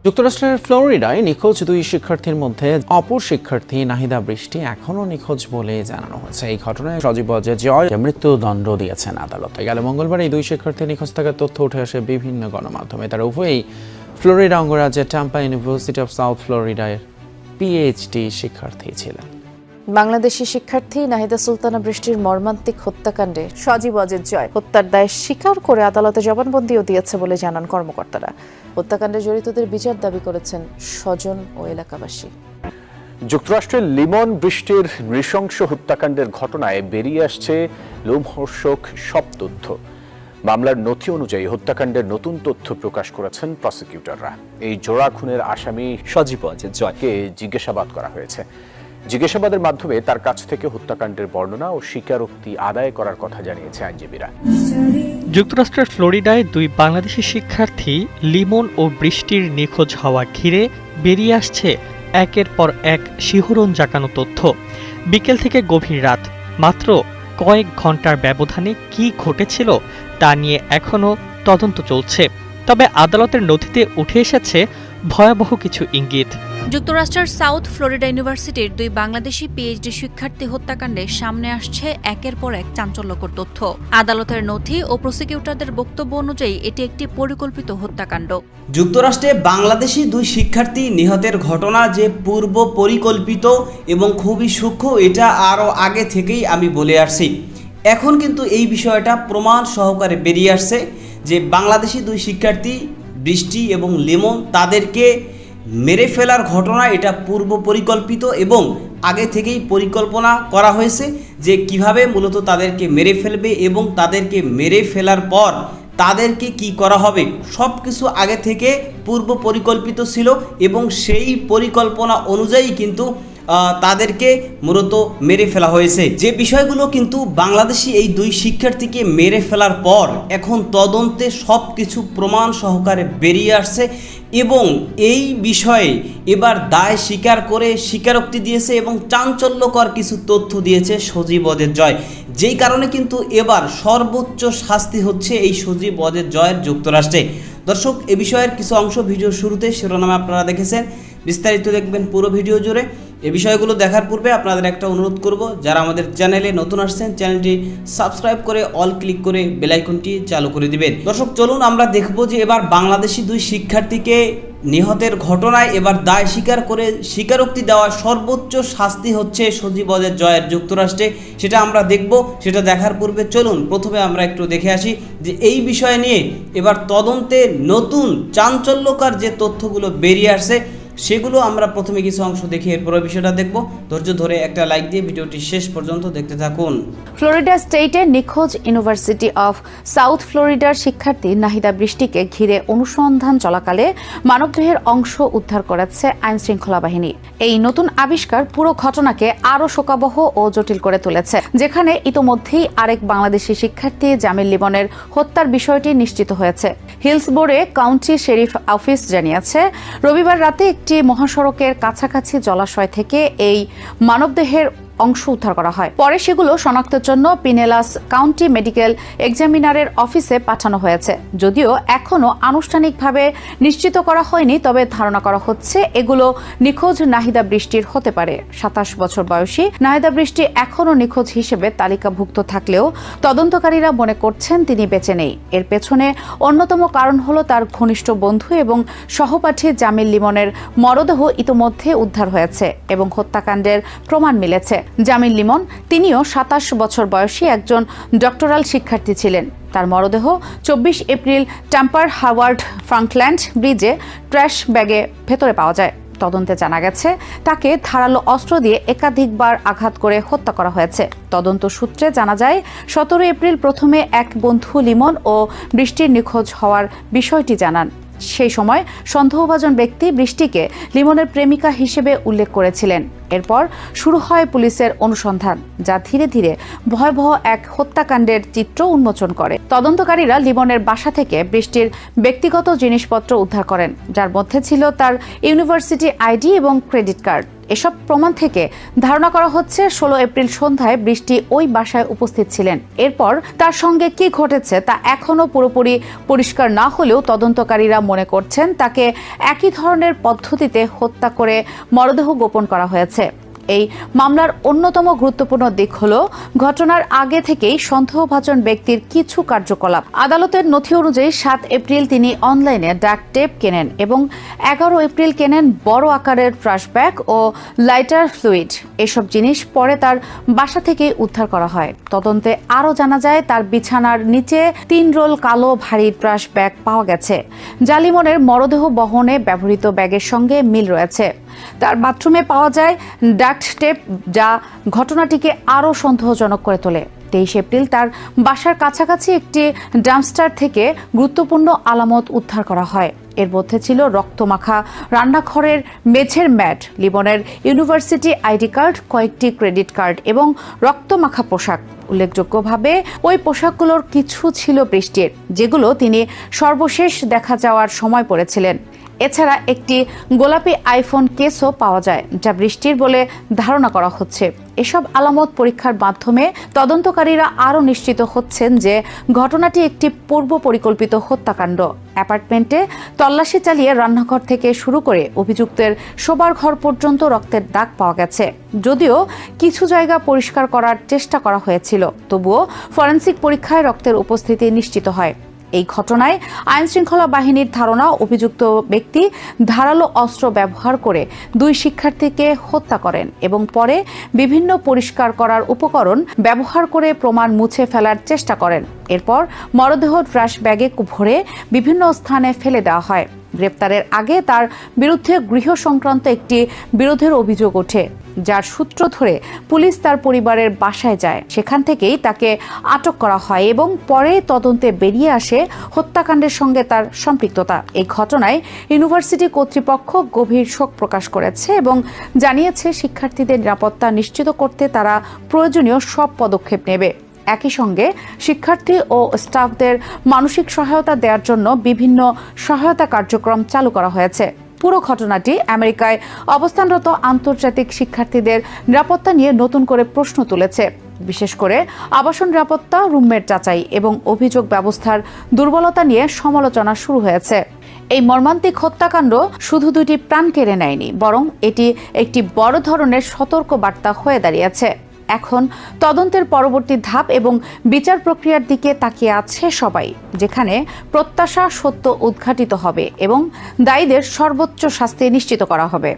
যুক্তরাষ্ট্রের ফ্লোরিডায় নিখোঁজ দুই শিক্ষার্থীর মধ্যে অপর শিক্ষার্থী নাহিদা বৃষ্টি এখনও নিখোঁজ বলে জানানো হয়েছে। এই ঘটনায় সজীব জয় মৃত্যুদণ্ড দিয়েছেন আদালত। গেল মঙ্গলবার এই দুই শিক্ষার্থী নিখোঁজ থাকার তথ্য উঠে আসে বিভিন্ন গণমাধ্যমে। তারা উভয়ই ফ্লোরিডা অঙ্গরাজ্যের টাম্পা ইউনিভার্সিটি অফ সাউথ ফ্লোরিডায় পিএইচডি শিক্ষার্থী ছিলেন। বাংলাদেশি শিক্ষার্থী নাহিদা সুলতানা বৃষ্টির মর্মান্তিক হত্যাকাণ্ডে সজীব জয় হত্যার দায় স্বীকার করে আদালতে জবানবন্দিও দিয়েছে বলে জানান কর্মকর্তারা। হত্যাকাণ্ডে জড়িতদের বিচার দাবি করেছেন স্বজন ও এলাকাবাসী। যুক্তরাষ্ট্রের লিমন বৃষ্টির নৃশংস হত্যাকাণ্ডের ঘটনায় বেরিয়ে আসছে লোমহর্ষক সব তথ্য। মামলার নথি অনুযায়ী হত্যাকাণ্ডের নতুন তথ্য প্রকাশ করেছেন প্রসিকিউটররা। এই জোড়া খুনের আসামি সজীব জয়কে জিজ্ঞাসাবাদ করা হয়েছে। জিজ্ঞাসাবাদের মাধ্যমে তার কাছ থেকে হত্যাকাণ্ডের বর্ণনা ও স্বীকারোক্তি আদায় করার কথা জানিয়েছে আইনজীবীরা। যুক্তরাষ্ট্রের ফ্লোরিডায় দুই বাংলাদেশি শিক্ষার্থী লিমন ও বৃষ্টির নিখোঁজ হওয়া ঘিরে বেরিয়ে আসছে একের পর এক শিহরণ জাগানো তথ্য। বিকেল থেকে গভীর রাত, মাত্র কয়েক ঘন্টার ব্যবধানে কি ঘটেছিল তা নিয়ে এখনও তদন্ত চলছে। তবে আদালতের নথিতে উঠে এসেছে ভয়াবহ কিছু ইঙ্গিত। যুক্তরাষ্ট্রের সাউথ ফ্লোরিডা ইউনিভার্সিটির দুই বাংলাদেশি পিএইচডি শিক্ষার্থী হত্যাকাণ্ডে সামনে আসছে একের পর এক চাঞ্চল্যকর তথ্য। আদালতের নথি ও প্রসিকিউটরদের বক্তব্য অনুযায়ী এটি একটি পরিকল্পিত হত্যাকাণ্ড। যুক্তরাষ্ট্রে বাংলাদেশি দুই শিক্ষার্থী নিহতের ঘটনা যে পূর্ব পরিকল্পিত এবং খুবই সূক্ষ্ম, এটা আরও আগে থেকেই আমি বলে আসছি। এখন কিন্তু এই বিষয়টা প্রমাণ সহকারে বেরিয়ে আসছে যে বাংলাদেশি দুই শিক্ষার্থী বৃষ্টি এবং লিমন তাদেরকে মেরে ফেলার ঘটনা এটা পূর্ব পরিকল্পিত এবং আগে থেকেই পরিকল্পনা করা হয়েছে যে কিভাবে মূলত তাদেরকে মেরে ফেলবে এবং তাদেরকে মেরে ফেলার পর তাদেরকে কি করা হবে সব কিছু আগে থেকে পূর্ব পরিকল্পিত ছিল এবং সেই পরিকল্পনা অনুযায়ী কিন্তু তাদেরকে মূলত মেরে ফেলা হয়েছে। যে বিষয়গুলো কিন্তু বাংলাদেশি এই দুই শিক্ষার্থীকে মেরে ফেলার পর এখন তদন্তে সব কিছু প্রমাণ সহকারে বেরিয়ে আসছে এবং এই বিষয়ে এবার দায় স্বীকার করে স্বীকারোক্তি দিয়েছে এবং চাঞ্চল্যকর কিছু তথ্য দিয়েছে সজীব জয়। যেই কারণে কিন্তু এবার সর্বোচ্চ শাস্তি হচ্ছে এই সজীব জয়ের যুক্তরাষ্ট্রে। দর্শক, এ বিষয়ের কিছু অংশ ভিডিওর শুরুতে শিরোনামে আপনারা দেখেছেন, বিস্তারিত দেখবেন পুরো ভিডিও জুড়ে। এই বিষয়গুলো দেখার পূর্বে আপনাদের একটা অনুরোধ করব, যারা আমাদের চ্যানেলে নতুন আসছেন চ্যানেলটি সাবস্ক্রাইব করে অল ক্লিক করে বেল আইকনটি চালু করে দিবেন। দর্শক, চলুন আমরা দেখব যে এবার বাংলাদেশি দুই শিক্ষার্থীকে নিহতের ঘটনায় এবার দায় স্বীকার করে স্বীকারোক্তি দেওয়া সর্বোচ্চ শাস্তি হচ্ছে সজীব জয়ের যুক্তরাষ্ট্রে। সেটা আমরা দেখব। সেটা দেখার পূর্বে চলুন প্রথমে আমরা একটু দেখে আসি যে এই বিষয় নিয়ে এবার তদন্তে নতুন চাঞ্চল্যকর যে তথ্যগুলো বেরিয়ে আসছে সেগুলো আমরা প্রথমে কিছু অংশ দেখি, এরপরে বিষয়টা দেখব। ধৈর্য ধরে একটা লাইক দিয়ে ভিডিওটি শেষ পর্যন্ত দেখতে থাকুন। ফ্লোরিডা স্টেটে নিখোঁজ ইউনিভার্সিটি অফ সাউথ ফ্লোরিডার শিক্ষার্থী নাহিদা বৃষ্টিকে ঘিরে অনুসন্ধান চলাকালে মানবদেহের অংশ উদ্ধার করেছে আইনশৃঙ্খলা বাহিনী। এই নতুন আবিষ্কার পুরো ঘটনাকে আরও শোকাবহ ও জটিল করে তুলেছে, যেখানে ইতোমধ্যেই আরেক বাংলাদেশি শিক্ষার্থী জামিল লিমনের হত্যার বিষয়টি নিশ্চিত হয়েছে। হিলসবোরে কাউন্টি শেরিফ অফিস জানিয়েছে, রবিবার রাতে একটি মহাসড়কের কাছাকাছি জলাশয় থেকে এই মানবদেহের অংশ উদ্ধার করা হয়। পরে সেগুলো শনাক্তের জন্য পিনেলাস কাউন্টি মেডিকেল এক্সামিনারের অফিসে পাঠানো হয়েছে। যদিও এখনও আনুষ্ঠানিকভাবে নিশ্চিত করা হয়নি, তবে ধারণা করা হচ্ছে এগুলো নিখোঁজ নাহিদা বৃষ্টির হতে পারে। 27 বছর বয়সী নাহিদা বৃষ্টি এখনও নিখোঁজ হিসেবে তালিকাভুক্ত থাকলেও তদন্তকারীরা মনে করছেন তিনি বেঁচে নেই। এর পেছনে অন্যতম কারণ হলো তার ঘনিষ্ঠ বন্ধু এবং সহপাঠী জামিল লিমনের মরদেহ ইতোমধ্যে উদ্ধার হয়েছে এবং হত্যাকাণ্ডের প্রমাণ মিলেছে। জামিল লিমন তিনিও 27 বছর বয়সী একজন ডক্টরাল শিক্ষার্থী ছিলেন। তার মরদেহ 24 এপ্রিল টাম্পার হাওয়ার্ড ফ্রাঙ্কল্যান্ড ব্রিজে ট্র্যাশ ব্যাগে ভেতরে পাওয়া যায়। তদন্তে জানা গেছে তাকে ধারালো অস্ত্র দিয়ে একাধিকবার আঘাত করে হত্যা করা হয়েছে। তদন্ত সূত্রে জানা যায় 17 এপ্রিল প্রথমে এক বন্ধু লিমন ও বৃষ্টির নিখোঁজ হওয়ার বিষয়টি জানান। সেই সময় সন্দেহভাজন ব্যক্তি বৃষ্টিকে লিমনের প্রেমিকা হিসেবে উল্লেখ করেছিলেন। এরপর শুরু হয় পুলিশের অনুসন্ধান, যা ধীরে ধীরে ভয়াবহ এক হত্যাকাণ্ডের চিত্র উন্মোচন করে। তদন্তকারীরা লিমনের বাসা থেকে বৃষ্টির ব্যক্তিগত জিনিসপত্র উদ্ধার করেন, যার মধ্যে ছিল তার ইউনিভার্সিটি আইডি এবং ক্রেডিট কার্ড। এসব প্রমাণ থেকে ধারণা করা হচ্ছে 16 এপ্রিল সন্ধ্যায় বৃষ্টি ওই বাসায় উপস্থিত ছিলেন। এরপর তার সঙ্গে কি ঘটেছে তা এখনো পুরোপুরি পরিষ্কার না হলেও তদন্তকারীরা মনে করছেন তাকে একই ধরনের পদ্ধতিতে হত্যা করে মরদেহ গোপন করা হয়েছে। এই মামলার অন্যতম গুরুত্বপূর্ণ দিক হল ঘটনার আগে থেকেই সন্দেহভাজন ব্যক্তির কিছু কার্যকলাপ। আদালতের নথি অনুযায়ী 7 এপ্রিল তিনি অনলাইনে ডাক টেপ কেনেন এবং 11 এপ্রিল কেনেন বড় আকারের ট্রাশ ব্যাগ ও লাইটার ফ্লুইড। এসব জিনিস পরে তার বাসা থেকে উদ্ধার করা হয়। তদন্তে আরও জানা যায় তার বিছানার নিচে 3 রোল কালো ভারী ট্রাশ ব্যাগ পাওয়া গেছে। যা লিমনের মরদেহ বহনে ব্যবহৃত ব্যাগের সঙ্গে মিল রয়েছে। তার বাথরুমে পাওয়া যায় ডাক্ট টেপ, যা ঘটনাটিকে আরও সন্দেহজনক করে তোলে। 23 এপ্রিল তার বাসার কাছাকাছি একটি ডাম্পস্টার থেকে গুরুত্বপূর্ণ আলামত উদ্ধার করা হয়। এর মধ্যে ছিল রক্তমাখা রান্নাঘরের মেঝের ম্যাট, লিমনের ইউনিভার্সিটি আইডি কার্ড, কয়েকটি ক্রেডিট কার্ড এবং রক্তমাখা পোশাক। উল্লেখযোগ্যভাবে ওই পোশাকগুলোর কিছু ছিল বৃষ্টির, যেগুলো তিনি সর্বশেষ দেখা যাওয়ার সময় পরেছিলেন। এছাড়া একটি গোলাপি আইফোন কেসও পাওয়া যায়, যা বৃষ্টির বলে ধারণা করা হচ্ছে। এসব আলামত পরীক্ষার মাধ্যমে তদন্তকারীরা আরও নিশ্চিত হচ্ছেন যে ঘটনাটি একটি পূর্ব পরিকল্পিত হত্যাকাণ্ড। অ্যাপার্টমেন্টে তল্লাশি চালিয়ে রান্নাঘর থেকে শুরু করে অভিযুক্তের শোবার ঘর পর্যন্ত রক্তের দাগ পাওয়া গেছে। যদিও কিছু জায়গা পরিষ্কার করার চেষ্টা করা হয়েছিল, তবুও ফরেনসিক পরীক্ষায় রক্তের উপস্থিতি নিশ্চিত হয়। এই ঘটনায় আইনশৃঙ্খলা বাহিনীর ধারণা অভিযুক্ত ব্যক্তি ধারালো অস্ত্র ব্যবহার করে 2 শিক্ষার্থীকে হত্যা করেন এবং পরে বিভিন্ন পরিষ্কার করার উপকরণ ব্যবহার করে প্রমাণ মুছে ফেলার চেষ্টা করেন। এরপর মরদেহ ট্রাশ ব্যাগে ভরে বিভিন্ন স্থানে ফেলে দেওয়া হয়। গ্রেপ্তারের আগে তার বিরুদ্ধে গৃহ সংক্রান্ত একটি বিরোধের অভিযোগ ওঠে, যার সূত্র ধরে পুলিশ তার পরিবারের বাসায় যায়। সেখান থেকেই তাকে আটক করা হয় এবং পরে তদন্তে বেরিয়ে আসে হত্যাকাণ্ডের সঙ্গে তার সম্পৃক্ততা। এই ঘটনায় ইউনিভার্সিটি কর্তৃপক্ষ গভীর শোক প্রকাশ করেছে এবং জানিয়েছে শিক্ষার্থীদের নিরাপত্তা নিশ্চিত করতে তারা প্রয়োজনীয় সব পদক্ষেপ নেবে। একই সঙ্গে শিক্ষার্থী ও স্টাফদের মানসিক সহায়তা দেওয়ার জন্য বিভিন্ন সহায়তা কার্যক্রম চালু করা হয়েছে। পুরো ঘটনাটি আমেরিকায় অবস্থানরত আন্তর্জাতিক শিক্ষার্থীদের নিরাপত্তা নিয়ে নতুন করে প্রশ্ন তুলেছে। বিশেষ করে আবাসন নিরাপত্তা, রুমমেট যাচাই এবং অভিযোগ ব্যবস্থার দুর্বলতা নিয়ে সমালোচনা শুরু হয়েছে। এই মর্মান্তিক হত্যাকাণ্ড শুধু 2টি প্রাণ কেড়ে নেয়নি, বরং এটি একটি বড় ধরনের সতর্ক বার্তা হয়ে দাঁড়িয়েছে। এখন তদন্তের পরবর্তী ধাপ এবং বিচার প্রক্রিয়ার দিকে তাকিয়ে আছে সবাই, যেখানে প্রত্যাশা সত্য উদ্ঘাটিত হবে এবং দায়ীদের সর্বোচ্চ শাস্তি নিশ্চিত করা হবে।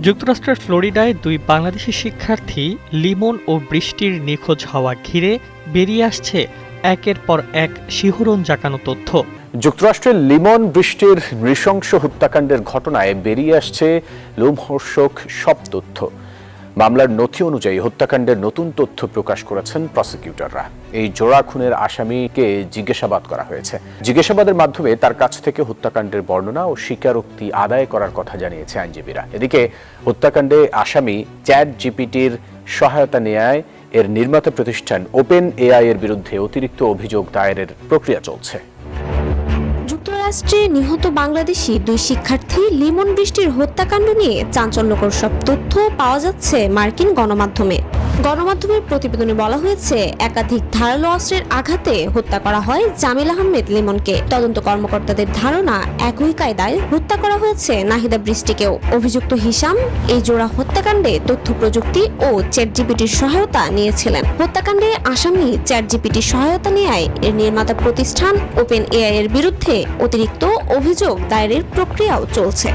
যুক্তরাষ্ট্রের ফ্লোরিডায় 2 বাংলাদেশি শিক্ষার্থী লিমন ও বৃষ্টির নিখোঁজ হওয়া ঘিরে বেরিয়ে আসছে একের পর এক শিহরণ জাগানো তথ্য। যুক্তরাষ্ট্রের লিমন বৃষ্টির নৃশংস হত্যাকাণ্ডের ঘটনায় বেরিয়ে আসছে লোমহর্ষক সব তথ্য। মামলার নথি অনুযায়ী হত্যাকাণ্ডের নতুন তথ্য প্রকাশ করেছেন প্রসিকিউটররা। এই জোড়া খুনের আসামিকে জিজ্ঞাসাবাদ করা হয়েছে। জিজ্ঞাসাবাদের মাধ্যমে তার কাছ থেকে হত্যাকাণ্ডের বর্ণনা ও স্বীকারোক্তি আদায় করার কথা জানিয়েছে আইনজীবীরা। এদিকে হত্যাকাণ্ডে আসামি চ্যাট জিপিটির সহায়তা নেয় এর নির্মাতা প্রতিষ্ঠান ওপেন এআই এর বিরুদ্ধে অতিরিক্ত অভিযোগ দায়েরের প্রক্রিয়া চলছে। যুক্তরাষ্ট্রে নিহত বাংলাদেশি 2 শিক্ষার্থী লিমন বৃষ্টির হত্যাকাণ্ড নিয়ে চাঞ্চল্যকর সব তথ্য পাওয়া যাচ্ছে মার্কিন গণমাধ্যমের প্রতিবেদনে বলা হয়েছে, একাধিক ধারালো অস্ত্রের আঘাতে হত্যা করা হয় জামিল আহমেদ লিমনকে। তদন্ত কর্মকর্তাদের ধারণা একই কায়দায় হত্যা করা হয়েছে নাহিদা বৃষ্টিকেও। অভিযুক্ত হিশাম এই জোড়া হত্যাকাণ্ডে তথ্য প্রযুক্তি ও চ্যাট জিপিটির সহায়তা নিয়েছিলেন। হত্যাকাণ্ডে আসামি চ্যাট জিপিটির সহায়তা নেয় এর নির্মাতা প্রতিষ্ঠান ওপেন এআই এর বিরুদ্ধে অতিরিক্ত অভিযোগ দায়েরের প্রক্রিয়াও চলছে।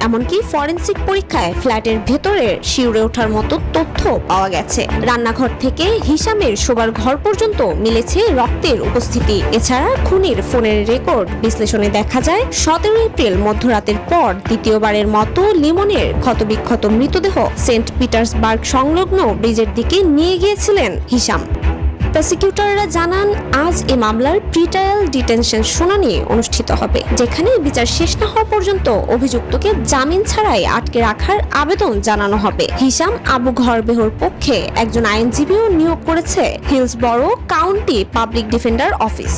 এমনকি ফরেনসিক পরীক্ষায় ফ্ল্যাটের ভেতরে শিউরে ওঠার মতো তথ্য পাওয়া গেছে। রান্নাঘর থেকে হিশামের শোবার ঘর পর্যন্ত মিলেছে রক্তের উপস্থিতি। এছাড়া খুনির ফোনের রেকর্ড বিশ্লেষণে দেখা যায় 17 এপ্রিল মধ্যরাতের পর দ্বিতীয়বারের মতো লিমনের ক্ষতবিক্ষত মৃতদেহ সেন্ট পিটার্সবার্গ সংলগ্ন ব্রিজের দিকে নিয়ে গিয়েছিলেন হিশাম। প্রসিকিউটররা জানান, আজ এ মামলার প্রিট্রায়াল ডিটেনশন শুনানি অনুষ্ঠিত হবে, যেখানে বিচার শেষ না হওয়া পর্যন্ত অভিযুক্তকে জামিন ছাড়াই আটকে রাখার আবেদন জানানো হবে। হিশাম আবু ঘরবেহর পক্ষে একজন আইনজীবীও নিয়োগ করেছে Hillsborough county public defender office.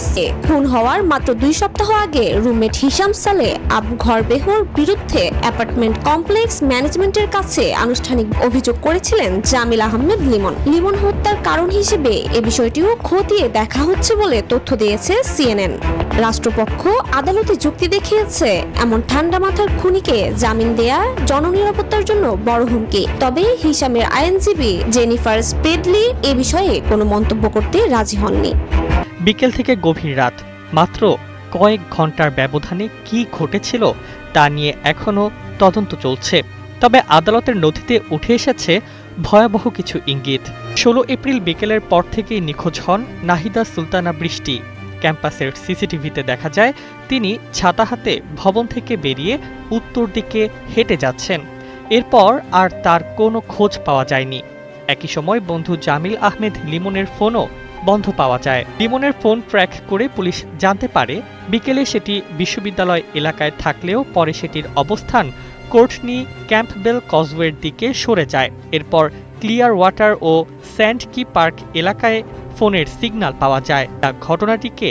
খুন হওয়ার মাত্র 2 সপ্তাহ আগে রুমমেট হিশাম সালে আবু ঘরবেহর বিরুদ্ধে অ্যাপার্টমেন্ট কমপ্লেক্স ম্যানেজমেন্টের কাছে আনুষ্ঠানিক অভিযোগ করেছিলেন জামিল আহমেদ লিমন। লিমন হত্যার কারণ হিসেবে এ বিষয়টিও খতিয়ে দেখা হচ্ছে বলে তথ্য দিয়েছে CNN। রাষ্ট্রপক্ষ আদালতে যুক্তি দেখিয়েছে, এমন ঠান্ডা মাথার খুনিকে জামিন দেয়া জননিরাপত্তার জন্য বড় হুমকি। তবে হিশামের আইনজীবী জেনিফার স্পেডলি এ বিষয়ে কোনো মন্তব্য করতে রাজি হননি। বিকেল থেকে গভীর রাত, মাত্র কয়েক ঘন্টার ব্যবধানে কি ঘটেছিল তা নিয়ে এখনও তদন্ত চলছে। তবে আদালতের নথিতে উঠে এসেছে ভয়াবহ কিছু ইঙ্গিত। 16 এপ্রিল বিকেলের পর থেকেই নিখোঁজ হন নাহিদা সুলতানা বৃষ্টি। ক্যাম্পাসের সিসিটিভিতে দেখা যায় তিনি ছাতা হাতে ভবন থেকে বেরিয়ে উত্তর দিকে হেঁটে যাচ্ছেন। এরপর আর তার কোনো খোঁজ পাওয়া যায়নি। একই সময় বন্ধু জামিল আহমেদ লিমনের ফোনও বন্ধ পাওয়া যায়। লিমনের ফোন ট্র্যাক করে পুলিশ জানতে পারে বিকেলে সেটি বিশ্ববিদ্যালয় এলাকায় থাকলেও পরে সেটির অবস্থান কোর্টনি ক্যাম্পবেল কজওয়ের দিকে সরে যায়। এরপর ক্লিয়ার ওয়াটার ও স্যান্ড কি পার্ক এলাকায় ফোনের সিগন্যাল পাওয়া যায়, যা ঘটনাটিকে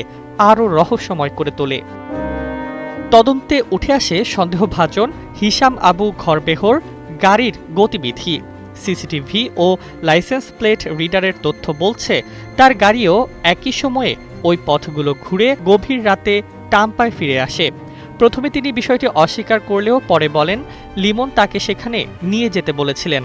আরও রহস্যময় করে তোলে। তদন্তে উঠে আসে সন্দেহভাজন হিশাম আবু ঘরবেহর গাড়ির গতিবিধি। সিসিটিভি ও লাইসেন্স প্লেট রিডারের তথ্য বলছে তার গাড়িও একই সময়ে ওই পথগুলো ঘুরে গভীর রাতে টাম্পায় ফিরে আসে। প্রথমে তিনি বিষয়টি অস্বীকার করলেও পরে বলেন লিমন তাকে সেখানে নিয়ে যেতে বলেছিলেন।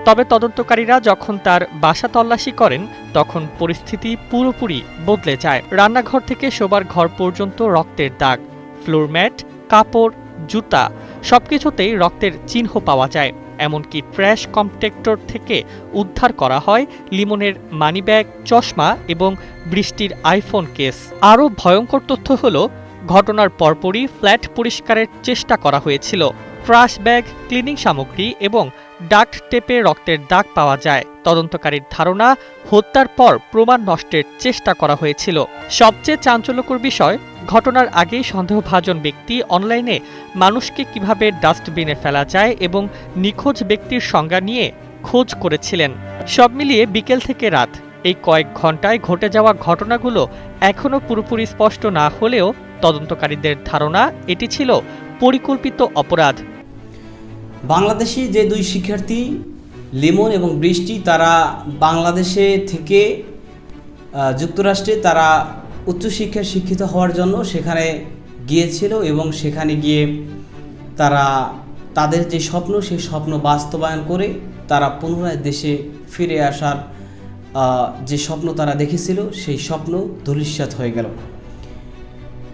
তবে তদন্তকারীরা যখন তার বাসা তল্লাশি করেন তখন পরিস্থিতি পুরোপুরি বদলে যায়। রান্নাঘর থেকে শোবার ঘর পর্যন্ত রক্তের দাগ, ফ্লোরম্যাট, কাপড়, জুতা সবকিছুতেই রক্তের চিহ্ন পাওয়া যায়। এমনকি ট্র্যাশ কম্প্যাক্টর থেকে উদ্ধার করা হয় লিমনের মানিব্যাগ, চশমা এবং বৃষ্টির আইফোন কেস। আরও ভয়ঙ্কর তথ্য হলো ঘটনার পরপরই ফ্ল্যাট পরিষ্কারের চেষ্টা করা হয়েছিল। ট্রাশ ব্যাগ, ক্লিনিং সামগ্রী এবং ডাক্ট টেপে রক্তের দাগ পাওয়া যায়। তদন্তকারীর ধারণা হত্যার পর প্রমাণ নষ্টের চেষ্টা করা হয়েছিল। সবচেয়ে চাঞ্চল্যকর বিষয়, ঘটনার আগেই সন্দেহভাজন ব্যক্তি অনলাইনে মানুষকে কিভাবে ডাস্টবিনে ফেলা যায় এবং নিখোঁজ ব্যক্তির সংজ্ঞা নিয়ে খোঁজ করেছিলেন। সব মিলিয়ে বিকেল থেকে রাত এই কয়েক ঘন্টায় ঘটে যাওয়া ঘটনাগুলো এখনও পুরোপুরি স্পষ্ট না হলেও তদন্তকারীদের ধারণা এটি ছিল পরিকল্পিত অপরাধ। বাংলাদেশি যে 2 শিক্ষার্থী লিমন এবং বৃষ্টি, তারা বাংলাদেশে থেকে যুক্তরাষ্ট্রে তারা উচ্চশিক্ষায় শিক্ষিত হওয়ার জন্য সেখানে গিয়েছিল এবং সেখানে গিয়ে তারা তাদের যে স্বপ্ন সেই স্বপ্ন বাস্তবায়ন করে তারা পুনরায় দেশে ফিরে আসার যে স্বপ্ন তারা দেখেছিল সেই স্বপ্ন ধূলিসাৎ হয়ে গেল।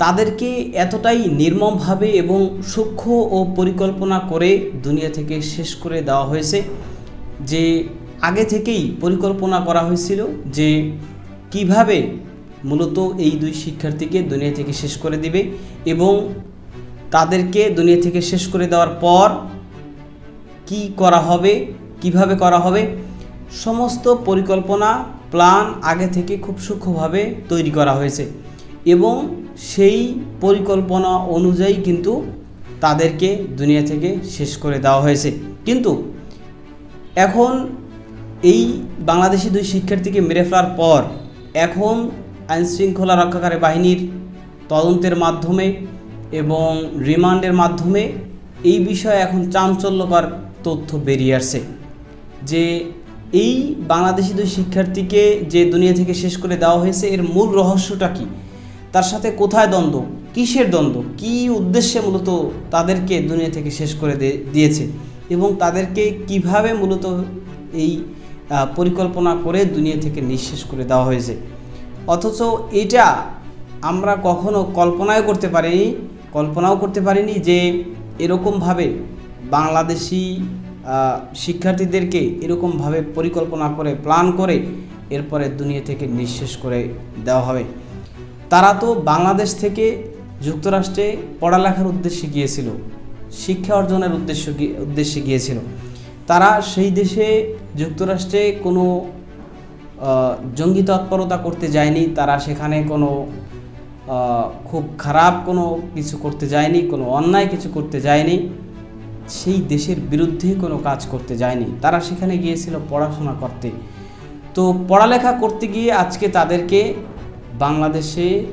তাদেরকে এতটাই নির্মমভাবে এবং সূক্ষ্ম ও পরিকল্পনা করে দুনিয়া থেকে শেষ করে দেওয়া হয়েছে যে আগে থেকেই পরিকল্পনা করা হয়েছিল যে কিভাবে মূলত এই 2 শিক্ষার্থীকে দুনিয়া থেকে শেষ করে দিবে এবং তাদেরকে দুনিয়া থেকে শেষ করে দেওয়ার পর কি করা হবে, কিভাবে করা হবে, সমস্ত পরিকল্পনা প্ল্যান আগে থেকে খুব সূক্ষ্মভাবে তৈরি করা হয়েছে এবং সেই পরিকল্পনা অনুযায়ী কিন্তু তাদেরকে দুনিয়া থেকে শেষ করে দেওয়া হয়েছে। কিন্তু এখন এই বাংলাদেশি 2 শিক্ষার্থীকে মেরে ফেলার পর এখন আইনশৃঙ্খলা রক্ষাকারী বাহিনীর তদন্তের মাধ্যমে এবং রিমান্ডের মাধ্যমে এই বিষয়ে এখন চাঞ্চল্যকর তথ্য বেরিয়ে আসছে যে এই বাংলাদেশি 2 শিক্ষার্থীকে যে দুনিয়া থেকে শেষ করে দেওয়া হয়েছে এর মূল রহস্যটা কি, তার সাথে কোথায় দ্বন্দ্ব, কিসের দ্বন্দ্ব, কী উদ্দেশ্যে মূলত তাদেরকে দুনিয়া থেকে শেষ করে দিয়েছে এবং তাদেরকে কিভাবে মূলত এই পরিকল্পনা করে দুনিয়া থেকে নিঃশেষ করে দেওয়া হয়েছে। অথচ এটা আমরা কখনো কল্পনাও করতে পারিনি যে এরকমভাবে বাংলাদেশি শিক্ষার্থীদেরকে এরকমভাবে পরিকল্পনা করে প্ল্যান করে এরপরে দুনিয়া থেকে নিঃশেষ করে দেওয়া হবে। তারা তো বাংলাদেশ থেকে যুক্তরাষ্ট্রে পড়ালেখার উদ্দেশ্যে গিয়েছিল, শিক্ষা অর্জনের উদ্দেশ্যে গিয়েছিল। তারা সেই দেশে যুক্তরাষ্ট্রে কোনো জঙ্গি তৎপরতা করতে যায়নি, তারা সেখানে কোনো খুব খারাপ কোনো কিছু করতে যায়নি, কোনো অন্যায় কিছু করতে যায়নি, সেই দেশের বিরুদ্ধে কোনো কাজ করতে যায়নি। তারা সেখানে গিয়েছিল পড়াশোনা করতে। তো পড়ালেখা করতে গিয়ে আজকে তাদেরকে বাংলাদেশে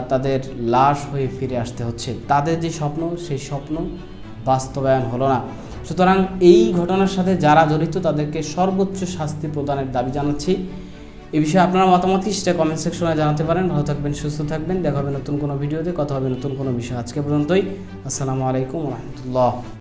তাদের লাশ হয়ে ফিরে আসতে হচ্ছে। তাদের যে স্বপ্ন, সেই স্বপ্ন বাস্তবায়ন হলো না। সুতরাং এই ঘটনার সাথে যারা জড়িত তাদেরকে সর্বোচ্চ শাস্তি প্রদানের দাবি জানাচ্ছি। এই বিষয়ে আপনারা মতামত কি সেটা কমেন্ট সেকশনে জানাতে পারেন। ভালো থাকবেন, সুস্থ থাকবেন, দেখা হবে নতুন কোনো ভিডিওতে, কথা হবে নতুন কোনো বিষয়। আজকে পর্যন্তই। আসসালামু আলাইকুম ওয়া রাহমাতুল্লাহ।